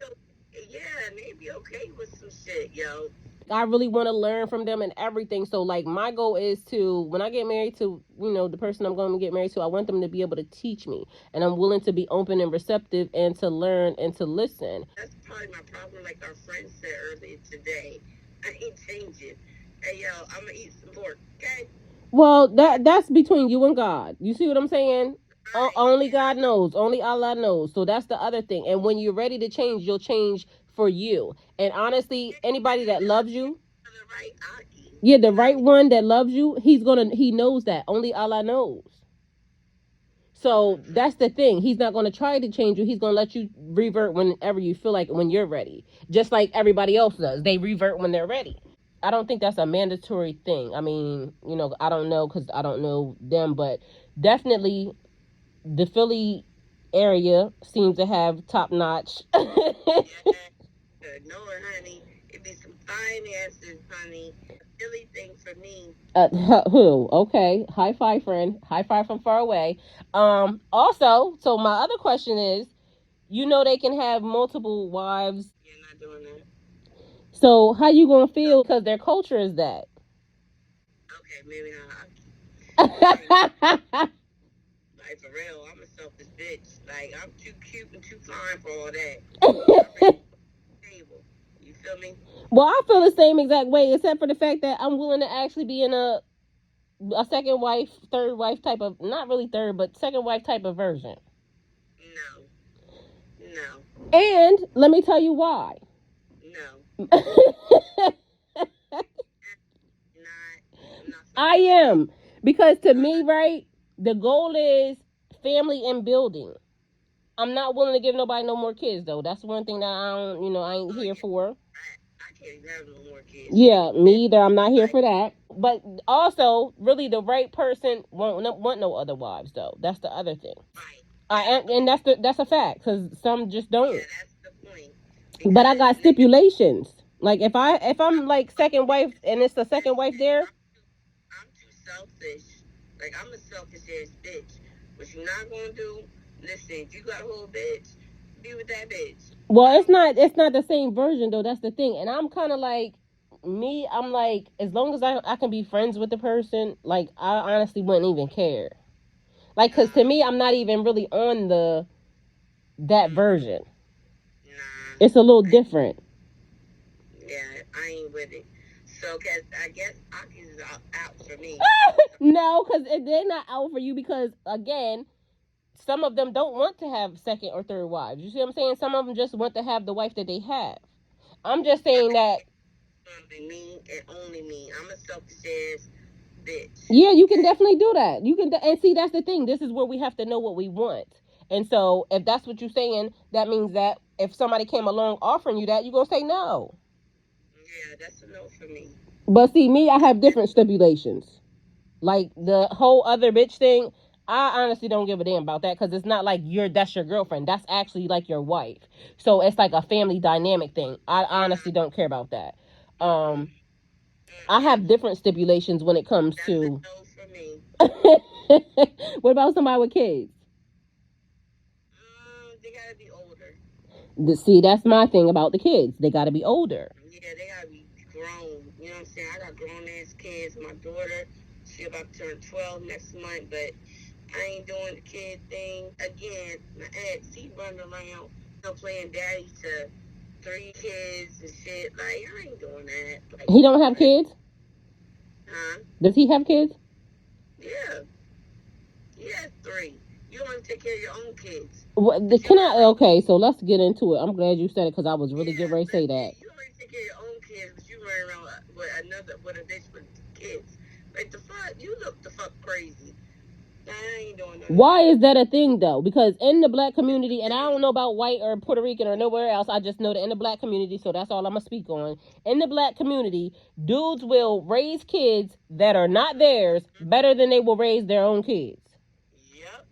Yeah, and they be okay with some shit, yo. I really want to learn from them and everything. So like my goal is to, when I get married to, the person I'm going to get married to, I want them to be able to teach me, and I'm willing to be open and receptive and to learn and to listen. That's probably my problem. Like our friend said earlier today, I ain't changing. Hey yo, I'm gonna eat some pork, okay? Well, that's between you and God. You see what I'm saying? Right. Only And God knows. Only Allah knows. So that's the other thing. And when you're ready to change, you'll change for you. And honestly, anybody that loves you, the right Aki. yeah, the right one that loves you, he knows that. Only Allah knows. So that's the thing. He's not going to try to change you. He's going to let you revert whenever you feel like, when you're ready. Just like everybody else does. They revert when they're ready. I don't think that's a mandatory thing. I mean, I don't know because I don't know them, but definitely the Philly area seems to have top notch. Yeah, no, honey. It be some fine asses, honey. Silly thing for me. Who? Okay. High five, friend. High five from far away. Also, so my other question is, they can have multiple wives. You're not doing that. So how you gonna feel? Because their culture is that. Okay, maybe not. Like for real, I'm a selfish bitch. Like I'm too cute and too fine for all that. I'm ready for the table. You feel me? Well, I feel the same exact way, except for the fact that I'm willing to actually be in a second wife, third wife type of, not really third, but second wife type of version. No, no, And let me tell you why. no. Not, I'm not I am. Because to me, right, the goal is family and building. I'm not willing to give nobody no more kids, though. That's one thing that I ain't here for. I can't even have no more kids. Yeah, me either. I'm not here for that. But also, really, the right person won't want no other wives, though. That's the other thing. Right. And that's a fact, because some just don't. Yeah, that's the point. But I got stipulations. Like if I'm like second wife and it's the second wife there. I'm too selfish. Like I'm a selfish ass bitch. What you not gonna do? Listen, if you got a whole bitch, be with that bitch. Well, it's not the same version though. That's the thing. And I'm kind of like me. I'm like, as long as I can be friends with the person, like I honestly wouldn't even care. Like, cause to me, I'm not even really on that version. Nah. It's a little different. Yeah, I ain't with it. So, cause I guess Aki's is out for me. No, because they're not out for you because, again, some of them don't want to have second or third wives. You see what I'm saying? Some of them just want to have the wife that they have. I'm just saying that. Me and only me. I'm a selfish ass bitch. Yeah, you can definitely do that. You can, and see, that's the thing. This is where we have to know what we want. And so, if that's what you're saying, that means that if somebody came along offering you that, you're going to say no. Yeah, that's a no for me. But see, me, I have different stipulations. Like the whole other bitch thing, I honestly don't give a damn about that because it's not like that's your girlfriend. That's actually like your wife. So it's like a family dynamic thing. I honestly don't care about that. I have different stipulations when it comes to. That's a no for me. What about somebody with kids? They gotta be older. See, that's my thing about the kids. They got to be older. Yeah, they gotta be grown. You know what I'm saying? I got grown ass kids. My daughter, she about to turn 12 next month, but I ain't doing the kid thing. Again, my ex, he running around, playing daddy to 3 kids and shit. Like, I ain't doing that. Like, He don't have kids? Huh? Does he have kids? Yeah. He has 3. You don't want to take care of your own kids. Okay, so let's get into it. I'm glad you said it because I was really getting ready to say that. You don't want to take care of your own kids, but you run around with a bitch with kids. Like, the fuck? You look the fuck crazy. I ain't doing that. Why is that a thing though? Because in the black community, and I don't know about white or Puerto Rican or nowhere else, I just know that in the black community, so that's all I'm gonna speak on. In the black community, dudes will raise kids that are not theirs better than they will raise their own kids. Yep.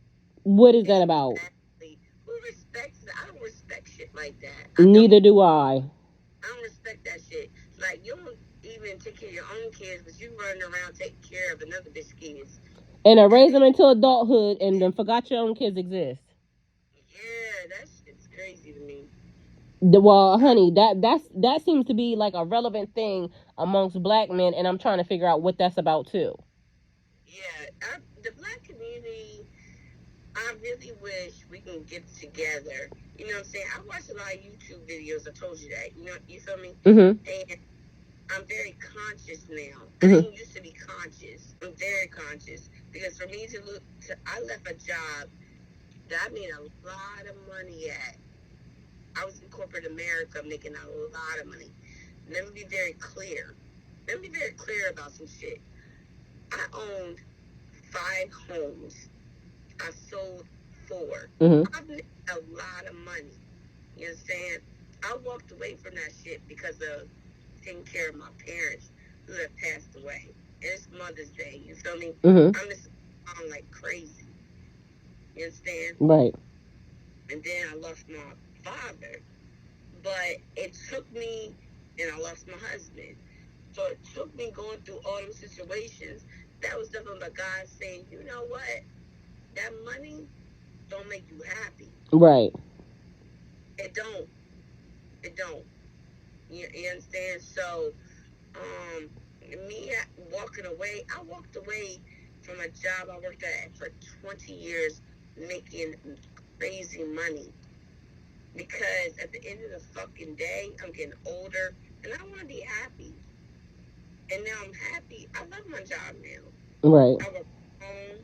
What is that about? Exactly. Who respects that? I don't respect shit like that. Neither do I. I don't respect that shit. Like, you don't even take care of your own kids, but you running around taking care of another bitch's kids. And raise them into adulthood and then forgot your own kids exist. Yeah, that shit's crazy to me. Well, honey, that seems to be like a relevant thing amongst black men, and I'm trying to figure out what that's about too. Yeah, the black community, I really wish we can get together. You know what I'm saying? I watch a lot of YouTube videos. I told you that. You feel me? Mhm. And I'm very conscious now. I Mhm. didn't used to be conscious. I'm very conscious because for me to look, I left a job that I made a lot of money at. I was in corporate America making a lot of money. Let me be very clear. Let me be very clear about some shit. I owned 5 homes. I sold 4. Mhm. I've made a lot of money. You understand? I walked away from that shit because of taking care of my parents who have passed away. And it's Mother's Day. You feel me? Mhm. I'm just on like crazy. You understand? Right. And then I lost my father. But it took me, and I lost my husband. So it took me going through all those situations. That was nothing but God saying, you know what? That money don't make you happy. Right. It don't. It don't. You understand? So, me walking away, I walked away from a job I worked at for 20 years making crazy money. Because at the end of the fucking day, I'm getting older and I want to be happy. And now I'm happy. I love my job now. Right. I work from home.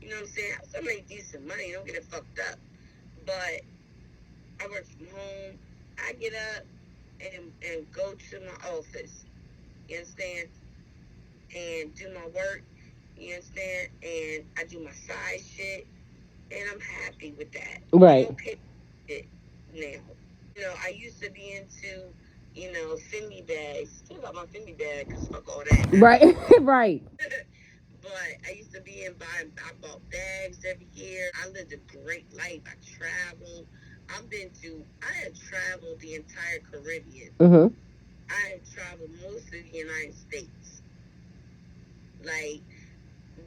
You know what I'm saying? I still make decent money. Don't get it fucked up. But I work from home. I get up and go to my office. You understand? And do my work. You understand? And I do my side shit. And I'm happy with that. Right. I'm okay with it now. I used to be into, Fendi bags. Still got my Fendi bag because fuck all that. Right. Right. But I used to be I bought bags every year. I lived a great life. I traveled. I had traveled the entire Caribbean. Mhm. I had traveled most of the United States. Like,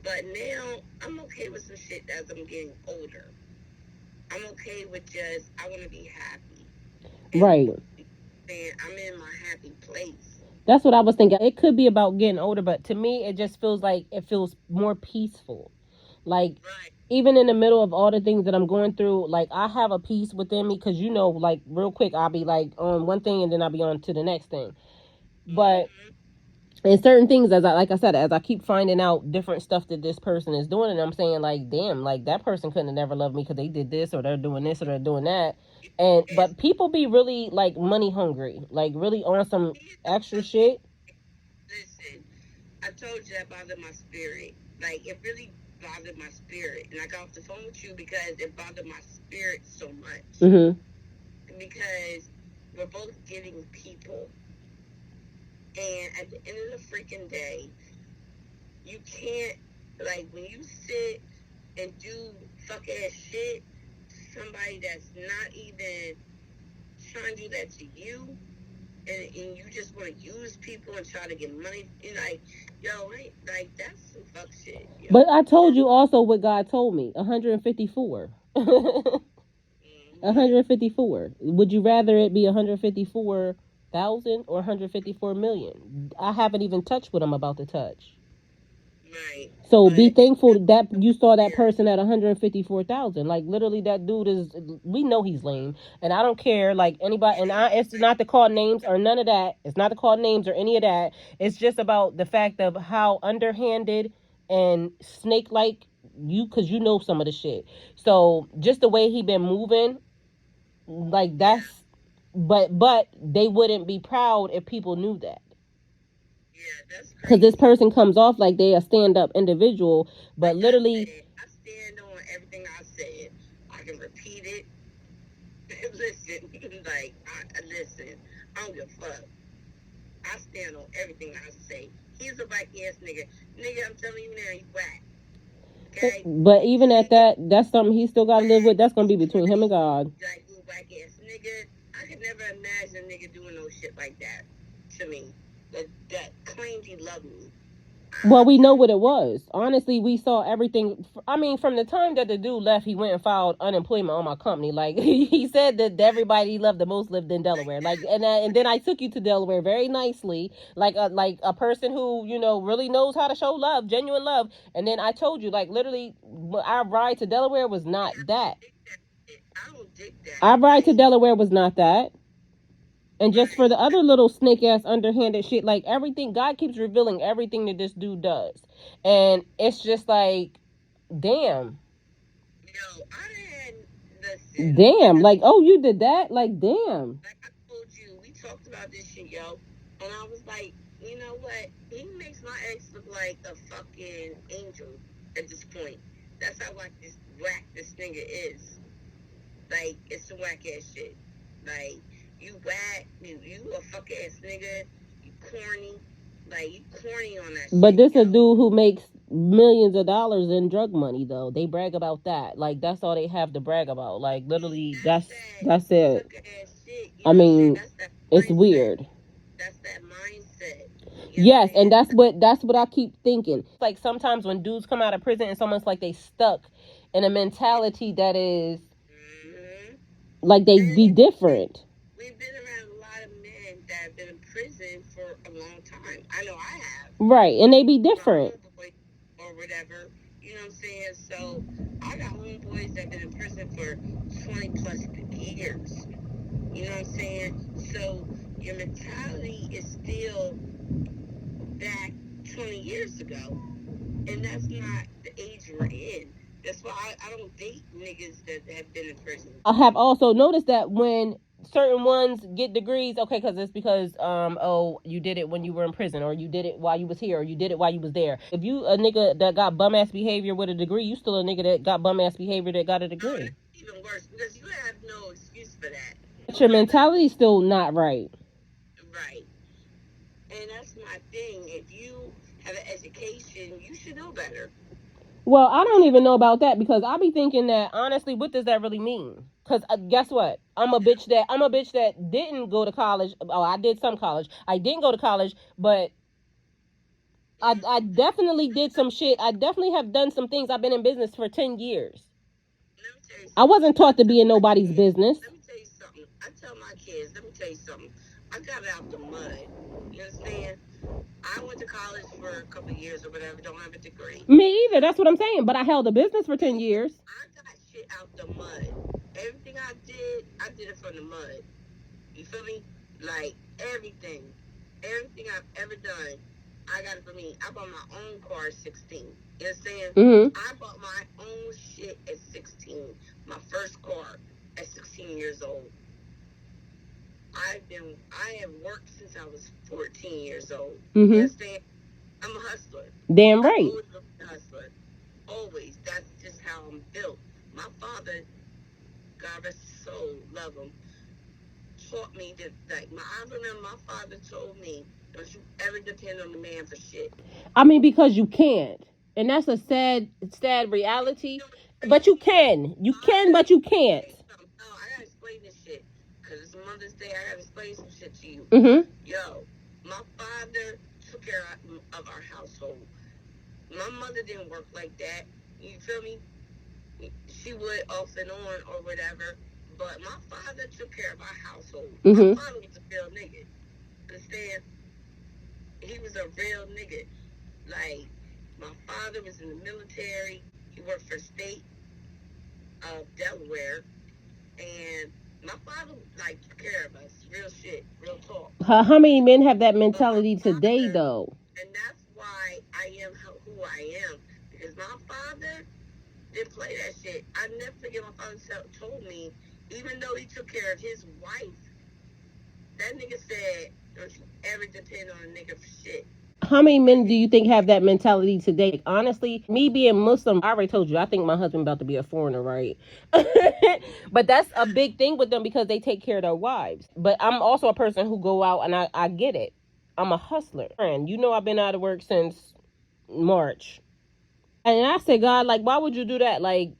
but now I'm okay with some shit as I'm getting older. I'm okay with just, I want to be happy. And Right. I'm in my happy place. That's what I was thinking. It could be about getting older, but to me, it just feels like it feels more peaceful. Like, Right. even in the middle of all the things that I'm going through, like, I have a peace within me because, like, real quick, I'll be like on one thing and then I'll be on to the next thing. But Mm-hmm. in certain things, like I said, as I keep finding out different stuff that this person is doing, and I'm saying, like, damn, like, that person couldn't have never loved me because they did this or they're doing this or they're doing that. It's, But people be really, like, money hungry, like, really on some extra shit. listen, I told you that bothered my spirit. Like, it really bothered my spirit. And I got off the phone with you because it bothered my spirit so much. Mm-hmm. Because we're both giving people. And at the end of the freaking day, you can't, like, when you sit and do fuck ass shit to somebody that's not even trying to do that to you, and you just want to use people and try to get money, like, yo, like, that's some fuck shit, yo. But I told you also what God told me 154. Mm-hmm. 154. Would you rather it be 154,000 or 154 million? I haven't even touched what I'm about to touch. Right. So be But thankful that you saw that spirit. person at 154,000. Like, literally, that dude is. We know he's lame, and I don't care. Like, anybody, and it's not to call names or none of that. It's not to call names or any of that. It's just about the fact of how underhanded and snake like because you know some of the shit. So just the way he been moving, like, Yeah. that's. But they wouldn't be proud if people knew that. Yeah, that's Because this crazy. person comes off like they a stand up individual, but Like I literally. said, I stand on everything I said. I can repeat it. Listen, like, listen, I don't give a fuck. I stand on everything I say. He's a whack ass nigga. Nigga, I'm telling you now, he's whack. Okay? But even at Nigga, that, that's something he still got to live whack. with. That's gonna He's be between him and corny. God. Like, you whack ass nigga. I could never imagine a nigga doing no shit like that to me. That claimed he loved me. Well, I'm we know telling what it was. Honestly, we saw everything. I mean, from the time that the dude left, he went and filed unemployment on my company. Like he said that everybody he loved the most lived in like Delaware. Like, that. and then I took you to Delaware very nicely, like a person who really knows how to show love, genuine love. And then I told you, like literally, our ride to Delaware was See, not I don't that. dig that shit. I don't dig that. Our ride to Like, Delaware was not that. And just for right. the other little snake ass underhanded shit, like everything, God keeps revealing everything that this dude does. And it's just like, damn. Yo, I had, listen, Damn. Like, oh, you did that? Like, damn. like I told you, we talked about this shit, yo. And I was like, you know what? He makes my ex look like a fucking angel at this point. That's how whack this nigga is. Like, it's some whack ass shit. Like, you whack, you a fuck ass nigga, you corny. Like, you corny on that But shit, this a yo. dude who makes millions of dollars in drug money though. They brag about that. Like that's all they have to brag about. Like literally That's that that's it. sucker ass shit. You I know what I'm saying? mean, That's that it's mindset. weird. That's that mindset. You know what I'm Yes, and saying? that's what I keep thinking. Like sometimes when dudes come out of prison, it's almost like they stuck in a mentality that is Mm-hmm. like they And be different. we've been around a lot of men that have been in prison for a long time. I know I have. Right. And they be My different. homeboy or whatever. You know what I'm saying? So I got homeboys that have been in prison for 20 plus years. You know what I'm saying? So your mentality is still back 20 years ago. And that's not the age we're in. That's why I don't date niggas that have been in prison. I have also noticed that when certain ones get degrees, okay, because it's because oh you did it when you were in prison, or you did it while you was here, or you did it while you was there. If you a nigga that got bum ass behavior with a degree, you still a nigga that got bum ass behavior that got a No, degree. that's even worse because you have no excuse for that. But your mentality's still not right. Right. And that's my thing. If you have an education, you should know better. Well, I don't even know about that because I be thinking that honestly, what does that really mean? Because guess what? I'm a bitch that didn't go to college. Oh, I did some college. I didn't go to college, but I definitely did some shit. I definitely have done some things. I've been in business for 10 years. Let me tell you I something. wasn't I taught to tell be in my nobody's kids. business. Let me tell you something. I tell my kids. Let me tell you something. I got it out the mud. You understand? I went to college for a couple of years or whatever. Don't have a degree. Me either. That's what I'm saying. But I held a business for 10 years. I got shit out the mud. Everything I did it from the mud. You feel me? Like everything, everything I've ever done, I got it for me. I bought my own car at 16. You understand? Mm-hmm. I bought my own shit at 16. My first car at 16 years old. I have worked since I was 14 years old. Mm-hmm. You understand? I'm a hustler. Damn I've right. always been a hustler. Always. That's just how I'm built. My father, God rest his soul, love him, taught me that, like, I remember my father told me, don't you ever depend on the man for shit. I mean, because you can't, and that's a sad reality. But you can. You can, but you can't. No, I gotta explain this shit. Because it's Mother's Day, I gotta explain some shit to you. Mm-hmm. Yo, my father took care of our household. My mother didn't work like that. You feel me? She would off and on or whatever. But my father took care of our household. Mm-hmm. My father was a real nigga. Understand? He was a real nigga. Like, my father was in the military. He worked for state of Delaware. And my father, like, took care of us. Real shit. Real talk. How many men have that mentality Father, today, though? and that's why I am who I am. Because my father didn't play that shit. I never forget my father told me, even though he took care of his wife, that nigga said, don't you ever depend on a nigga for shit. How many men do you think have that mentality today? Like, honestly, me being Muslim, I already told you, I think my husband about to be a foreigner, right? But that's a big thing with them because they take care of their wives. But I'm also a person who go out and I get it. I'm a hustler. And you know I've been out of work since March. And I said, God, like, why would you do that? Like,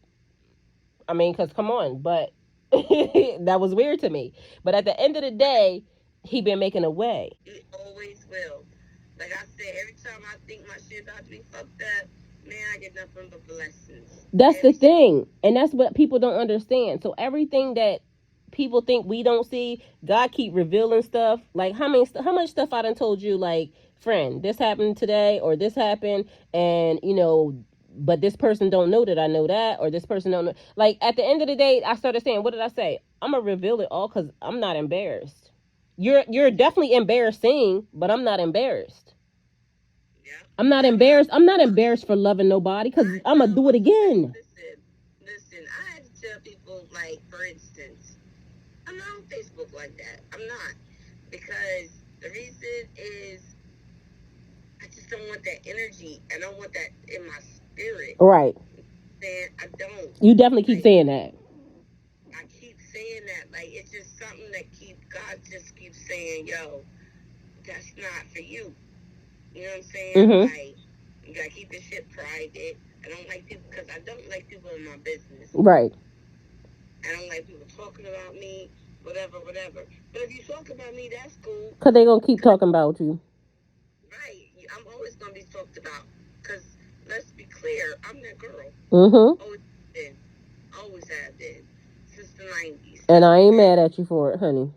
I mean, because come on. But that was weird to me. But at the end of the day, he been making a way. He always will. Like I said, every time I think my shit about to be fucked up, man, I get nothing but blessings. That's the Every single thing. And that's what people don't understand. So everything that people think we don't see, God keep revealing stuff. Like how much stuff I done told you, like, friend, this happened today or this happened, and but this person don't know that I know that, or this person don't know. Like, at the end of the day, I started saying, what did I say? I'm gonna reveal it all because I'm not embarrassed. You're definitely embarrassing, but I'm not embarrassed. yeah. I'm not embarrassed. I'm not embarrassed for loving nobody because I I'm gonna tell do it again. listen, I had to tell people, like, for instance, I'm not on Facebook like that. I'm not. Because the reason is I just don't want that energy. I don't want that in my spirit. Right. Then I don't. You definitely keep Like, saying that. I keep saying that. Like, it's just something that God just keeps saying, yo, that's not for you. You know what I'm saying? Mm-hmm. Like, you gotta keep this shit private. I don't like people, because I don't like people in my business. Right. I don't like people talking about me, whatever, whatever. But if you talk about me, that's cool. Because they going to keep talking about you. Right. I'm always going to be talked about. Because let's be clear, I'm that girl. Mm-hmm. Always been. Always have been. Since the 90s. And I ain't mad at you for it, honey.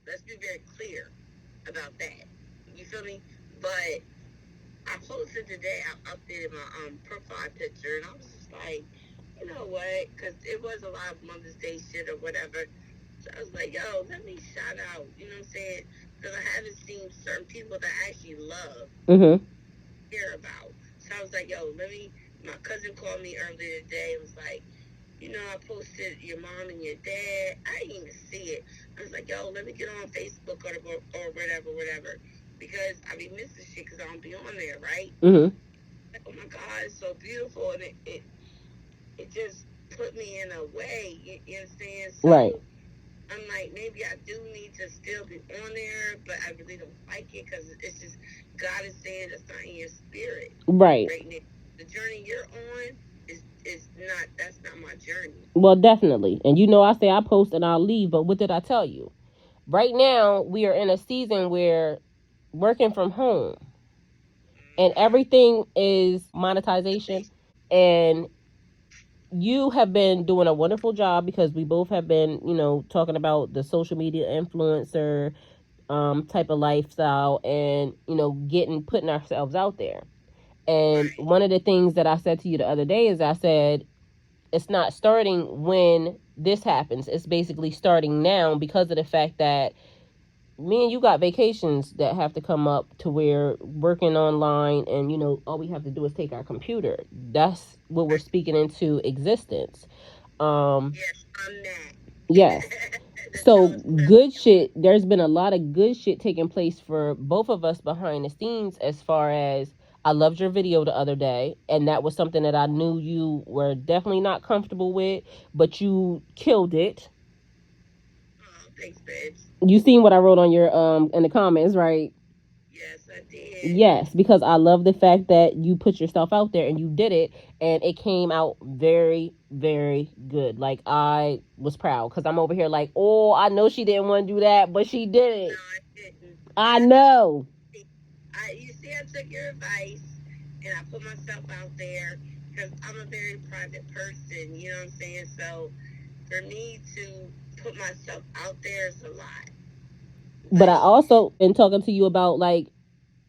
Let's be very clear about that. You feel me? But I posted today, I updated my profile picture, and I was just like, you know what? Because it was a lot of Mother's Day shit or whatever. So I was like, yo, let me shout out. You know what I'm saying? Because I haven't seen certain people that I actually love, care about. So I was like, yo, my cousin called me earlier today and was like, I posted your mom and your dad. I didn't even see it. I was like, yo, let me get on Facebook or whatever. Because I be missing shit because I don't be on there, right? Mm-hmm. Like, oh my God, it's so beautiful. And it just put me in a way, you understand? So Right. I'm like, maybe I do need to still be on there, but I really don't like it because it's just, God is saying it's not in your spirit Right. now. The journey you're on is not, that's not my journey. Well, definitely. And I say I post and I'll leave, but what did I tell you? Right now, we are in a season where working from home and everything is monetization. And you have been doing a wonderful job because we both have been, talking about the social media influencer type of lifestyle and, putting ourselves out there. And Right. one of the things that I said to you the other day is I said, it's not starting when this happens. It's basically starting now because of the fact that me and you got vacations that have to come up to where working online and all we have to do is take our computer. That's what we're speaking into existence. Yes, I'm that. Yes. The So tallest person. good shit, there's been a lot of good shit taking place for both of us behind the scenes, as far as I loved your video the other day, and that was something that I knew you were definitely not comfortable with, but you killed it. Oh, thanks, babes. You seen what I wrote on your in the comments, right? Yes, I did. Yes, because I love the fact that you put yourself out there and you did it, and it came out very, very good. Like, I was proud because I'm over here like, oh, I know she didn't want to do that, but she did No, it. I didn't. I know. You see, I took your advice and I put myself out there because I'm a very private person. You know what I'm saying? So for me to put myself out there is a lot. But I Like, also been talking to you about, like,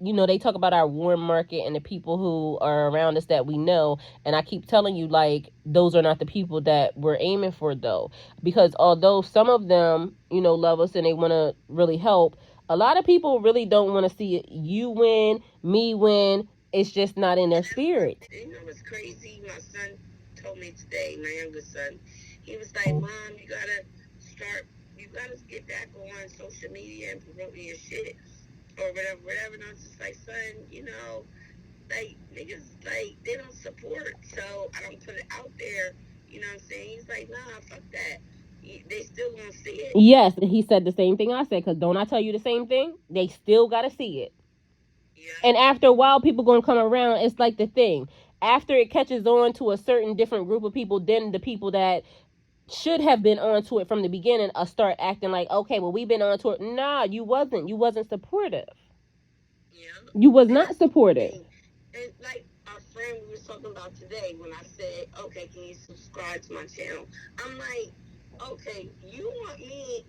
they talk about our warm market and the people who are around us that we know. And I keep telling you, like, those are not the people that we're aiming for, though. Because although some of them, love us and they want to really help, a lot of people really don't want to see you win, me win. It's just not in their spirit. what's crazy? My son told me today, my youngest son, he was like, Mom, you gotta get back on social media and promoting your shit or whatever. And I was just like, son, like, niggas, like, they don't support, so I don't put it out there. You know what I'm saying? He's like, nah, fuck that. They still gonna see it. Yes, he said the same thing I said, because don't I tell you the same thing? They still got to see it. Yeah. And after a while, people going to come around. It's like the thing. After it catches on to a certain different group of people, then the people that should have been onto it from the beginning start acting like, okay, well, we've been onto it. Nah, you wasn't. You wasn't supportive. Yeah. You was And not that's the supported. thing. And like our friend we was talking about today, when I said, okay, can you subscribe to my channel? I'm like, okay, you want me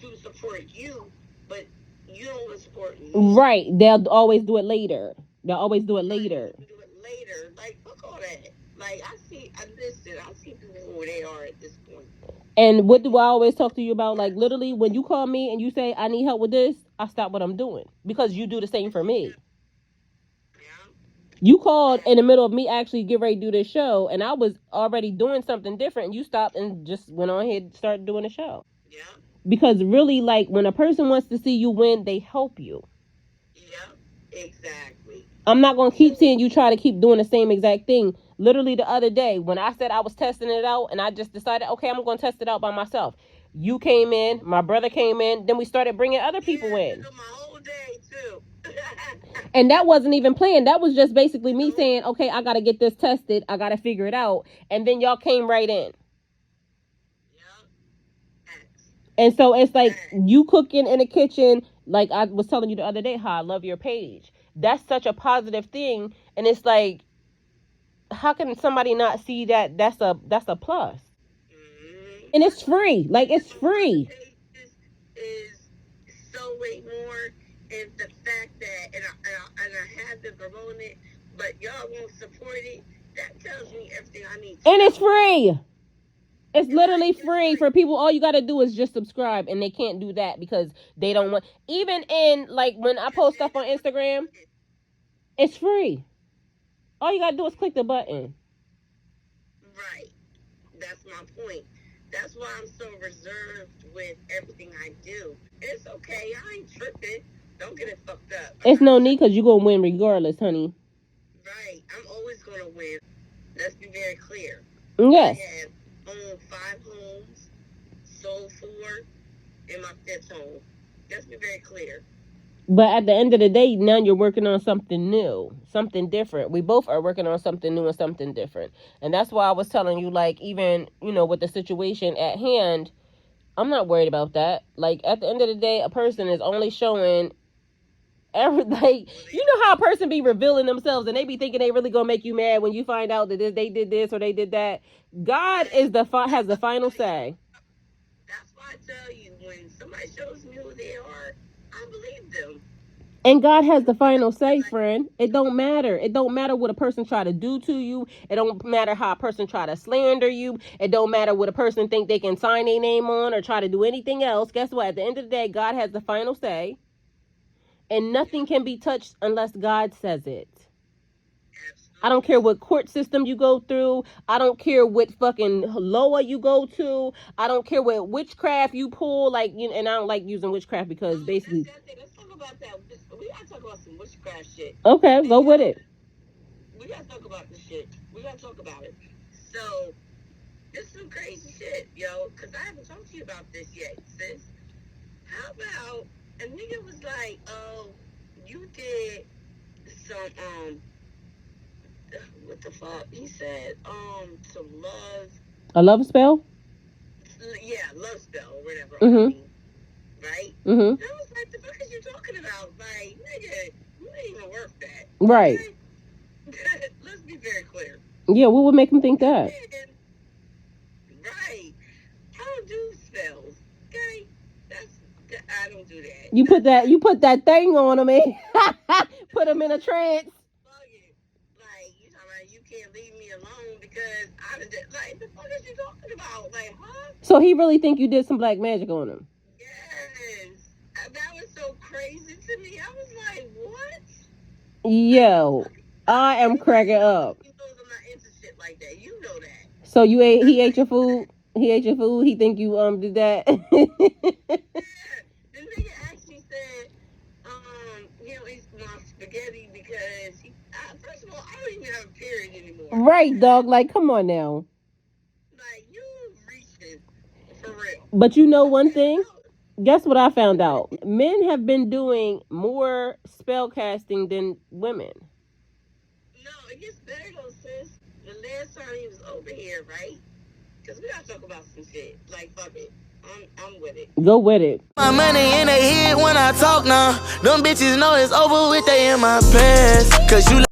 to support you, but you don't want to support me. Right. They'll always do it later. They'll always do it Right. later. Do it later. Like, fuck all that. Like, I see people where they are at this point. And what do I always talk to you about? Like, literally, when you call me and you say, I need help with this, I stop what I'm doing. Because you do the same for me. Yeah. You called in the middle of me actually get ready to do this show, and I was already doing something different. And you stopped and just went on ahead and started doing the show. Yeah. Because really, like, when a person wants to see you win, they help you. Yeah. Exactly. I'm not going to keep So, seeing you try to keep doing the same exact thing. Literally the other day when I said I was testing it out and I just decided, okay, I'm going to test it out by myself. You came in, my brother came in, then we started bringing other people yeah, it in. took my whole day, too. And that wasn't even planned. That was just basically me Nope. saying, okay, I got to get this tested. I got to figure it out. And then y'all came right in. Yeah. Facts. And so it's like Facts. you cooking in the kitchen, like I was telling you the other day, how I love your page. That's such a positive thing. And it's like, how can somebody not see that that's a plus? And it's free. Like it's On other free. pages is so way more, and the fact that and I have been promoting it, but y'all won't support it. That tells me everything I need to And it's know. free. It's literally Right? It's free free. for people. All you gotta do is just subscribe, and they can't do that because they don't want. Even in like when I post stuff on Instagram, it's free. All you gotta do is click the button. Right. That's my point. That's why I'm so reserved with everything I do. It's okay. I ain't tripping. Don't get it fucked up. I'm It's not no need tripping. because you gonna win regardless, honey. Right. I'm always gonna win. Let's be very clear. I Yes. have owned 5 homes, sold 4, in my 5th home. Let's be very clear. But at the end of the day, now you're working on something new, something different. We both are working on something new and something different. And that's why I was telling you, like, even, with the situation at hand, I'm not worried about that. Like, at the end of the day, a person is only showing every, like, you know how a person be revealing themselves and they be thinking they really gonna make you mad when you find out that they did this or they did that. God is has the final say. That's why I tell you, when somebody shows me who they are, I believe them. And God has the final say, friend. It don't matter. It don't matter what a person try to do to you. It don't matter how a person try to slander you. It don't matter what a person think they can sign a name on or try to do anything else. Guess what? At the end of the day, God has the final say. And nothing can be touched unless God says it. I don't care what court system you go through. I don't care what fucking loa you go to. I don't care what witchcraft you pull. Like, and I don't like using witchcraft because basically. Let's talk about that. We gotta talk about some witchcraft shit. Okay, go with it. We gotta talk about this shit. We gotta talk about it. So, this is some crazy shit, yo. Because I haven't talked to you about this yet, sis. How about a nigga was like, oh, you did some, what the fuck? He said, some love. A love spell? Yeah, love spell or whatever on Mm-hmm. me. Right? Mm-hmm. And I was like, the fuck is you talking about? Like, nigga, you ain't even worth that. Right. Okay? Let's be very clear. Yeah, what would make him think that? Right. I don't do spells. Okay? I don't do that. You put that thing on him, and put him in a trance. Like, you talking about you can't leave me alone because like, the fuck is you talking about? Like, huh? So he really think you did some black magic on him? Yes. That was so crazy to me. I was like, what? Yo, I am cracking up. He knows I'm not into shit like that. You know that. So he ate your food? He ate your food? He think you did that? Yeah. The nigga actually said, he don't eat my spaghetti because first of all, I don't even have a period anymore. Right, dog. Like, come on now. Like, you reaching for real. But you know one thing? Guess what I found out? Men have been doing more spell casting than women. No, it gets better though, sis. The last time he was over here, right? Because we gotta talk about some shit. Like, fuck it. I'm with it. Go with it. My money in their head when I talk now. Them bitches know it's over with, they in my past. Cause you